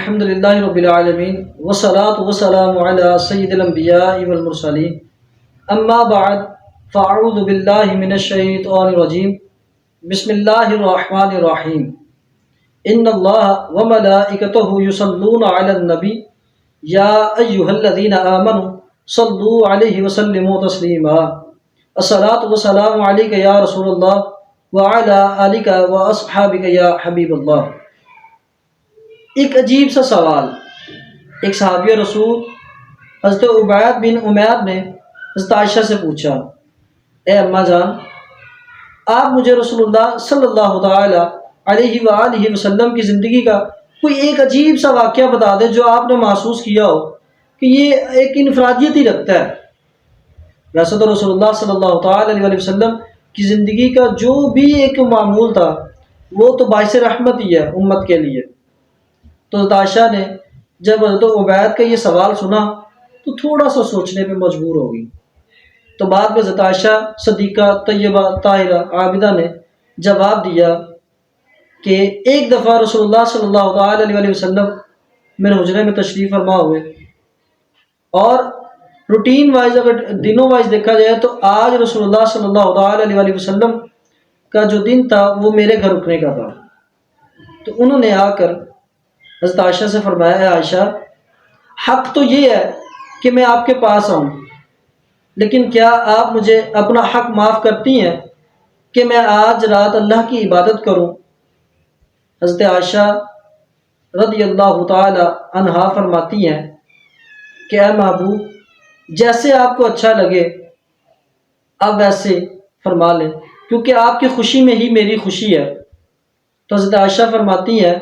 الحمد للہ رب العالمین والصلاة والسلام علی سید الانبیاء والمرسلین اما بعد فاعوذ باللہ من الشیطان الرجیم بسم اللہ الرحمن الرحیم ان اللہ وملائکتہ یصلون علی النبی یا ایہا الذین آمنوا صلوا علیہ وسلموا تسلیما الصلاة والسلام علیک یا رسول اللہ وعلی آلک واصحابک یا حبیب اللہ۔ ایک عجیب سا سوال ایک صحابی رسول حضرت عبید بن عمیر نے حضرت عائشہ سے پوچھا، اے اماں جان، آپ مجھے رسول اللہ صلی اللہ تعالی علیہ وآلہ وسلم کی زندگی کا کوئی ایک عجیب سا واقعہ بتا دیں جو آپ نے محسوس کیا ہو کہ یہ ایک انفرادیت ہی رکھتا ہے۔ ویسے تو رسول اللہ صلی اللہ تعالی علیہ وسلم کی زندگی کا جو بھی ایک معمول تھا وہ تو باعث رحمت ہی ہے امت کے لیے۔ تو حضرت عائشہ نے جب حضرت عبید کا یہ سوال سنا تو تھوڑا سا سوچنے پہ مجبور ہو گئی۔ تو بعد میں حضرت عائشہ صدیقہ طیبہ طاہرہ عابدہ نے جواب دیا کہ ایک دفعہ رسول اللہ صلی اللہ تعالی علیہ وسلم میرے حجرے میں تشریف فرما ہوئے، اور روٹین وائز اگر دنوں وائز دیکھا جائے تو آج رسول اللہ صلی اللہ تعالی علیہ وسلم کا جو دن تھا وہ میرے گھر رکنے کا تھا۔ تو انہوں نے آ کر حضرت عائشہ سے فرمایا، اے عائشہ، حق تو یہ ہے کہ میں آپ کے پاس آؤں، لیکن کیا آپ مجھے اپنا حق معاف کرتی ہیں کہ میں آج رات اللہ کی عبادت کروں؟ حضرت عائشہ رضی اللہ تعالی عنہا فرماتی ہیں کہ اے محبوب، جیسے آپ کو اچھا لگے آپ ویسے فرما لیں، کیونکہ آپ کی خوشی میں ہی میری خوشی ہے۔ تو حضرت عائشہ فرماتی ہیں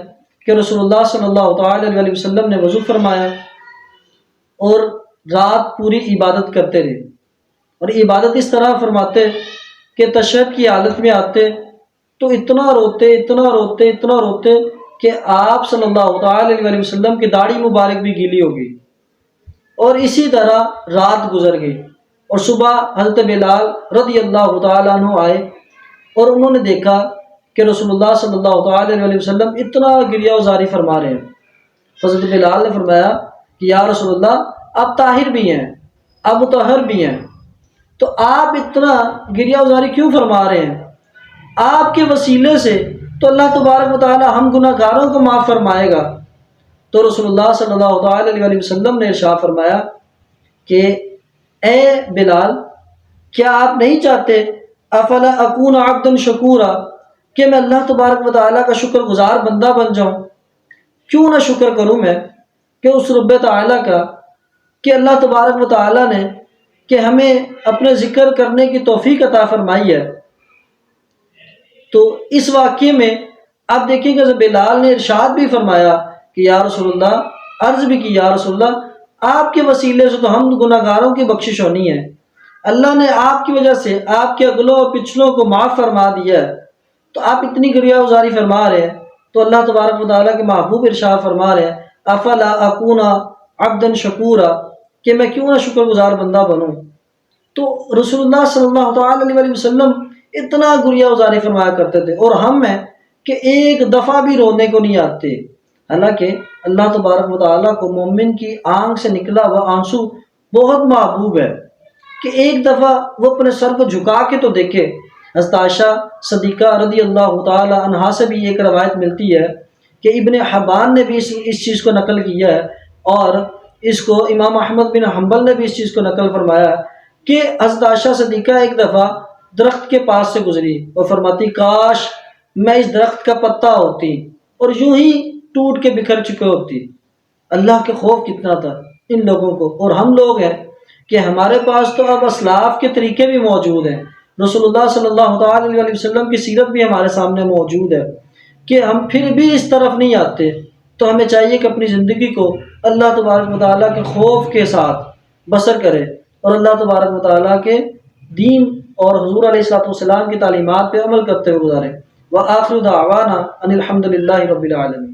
کہ رسول اللہ صلی اللہ تعالی علیہ وسلم نے وضو فرمایا اور رات پوری عبادت کرتے رہے، اور عبادت اس طرح فرماتے کہ تشہد کی حالت میں آتے تو اتنا روتے کہ آپ صلی اللہ تعالی علیہ وسلم کی داڑھی مبارک بھی گیلی ہوگی، اور اسی طرح رات گزر گئی، اور صبح حضرت بلال رضی اللہ تعالی عنہ آئے اور انہوں نے دیکھا کہ رسول اللہ صلی اللہ تعالی علیہ وسلم اتنا گریہ وزاری فرما رہے ہیں۔ تو حضرت بلال نے فرمایا کہ یا رسول اللہ، آپ طاہر بھی ہیں، آپ مطہر بھی ہیں، تو آپ اتنا گریہ وزاری کیوں فرما رہے ہیں؟ آپ کے وسیلے سے تو اللہ تبارک و تعالی ہم گناہ گاروں کو معاف فرمائے گا۔ تو رسول اللہ صلی اللہ تعالی علیہ وسلم نے ارشاد فرمایا کہ اے بلال، کیا آپ نہیں چاہتے افلا اکون عبدا شکورا کہ میں اللہ تبارک و تعالیٰ کا شکر گزار بندہ بن جاؤں؟ کیوں نہ شکر کروں میں کہ اس رب تعالیٰ کا کہ اللہ تبارک و تعالیٰ نے کہ ہمیں اپنے ذکر کرنے کی توفیق عطا فرمائی ہے۔ تو اس واقعے میں آپ دیکھیں کہ بلال نے ارشاد بھی فرمایا کہ یا رسول اللہ، عرض بھی کی یا رسول اللہ، آپ کے وسیلے سے تو ہم گناہ گاروں کی بخشش ہونی ہے، اللہ نے آپ کی وجہ سے آپ کے اگلوں اور پچھلوں کو معاف فرما دیا ہے، تو آپ اتنی گریہ وزاری فرما رہے ہیں۔ تو اللہ تبارک و تعالیٰ کے محبوب ارشاد فرما رہے ہیں افلا اکون عبدا شکورا کہ میں کیوں نہ شکر گزار بندہ بنوں۔ تو رسول اللہ صلی اللہ تعالی علیہ وسلم اتنا گریہ وزاری فرمایا کرتے تھے، اور ہم ہیں کہ ایک دفعہ بھی رونے کو نہیں آتے، حالانکہ اللہ تبارک و تعالیٰ کو مومن کی آنکھ سے نکلا وہ آنسو بہت محبوب ہے کہ ایک دفعہ وہ اپنے سر کو جھکا کے تو دیکھے۔ حضرت عائشہ صدیقہ رضی اللہ تعالی عنہا سے بھی ایک روایت ملتی ہے کہ ابن حبان نے بھی اس چیز کو نقل کیا ہے، اور اس کو امام احمد بن حنبل نے بھی اس چیز کو نقل فرمایا ہے کہ حضرت عائشہ صدیقہ ایک دفعہ درخت کے پاس سے گزری اور فرماتی، کاش میں اس درخت کا پتا ہوتی اور یوں ہی ٹوٹ کے بکھر چکے ہوتی۔ اللہ کے خوف کتنا تھا ان لوگوں کو، اور ہم لوگ ہیں کہ ہمارے پاس تو اب اسلاف کے طریقے بھی موجود ہیں، رسول اللہ صلی اللہ تعالی علیہ وسلم کی سیرت بھی ہمارے سامنے موجود ہے کہ ہم پھر بھی اس طرف نہیں آتے۔ تو ہمیں چاہیے کہ اپنی زندگی کو اللہ تبارک و تعالیٰ کے خوف کے ساتھ بسر کرے، اور اللہ تبارک و تعالیٰ کے دین اور حضور علیہ الصلوۃ والسلام کی تعلیمات پہ عمل کرتے ہوئے گزارے۔ وآخر دعوانا ان الحمد للہ رب العالمین۔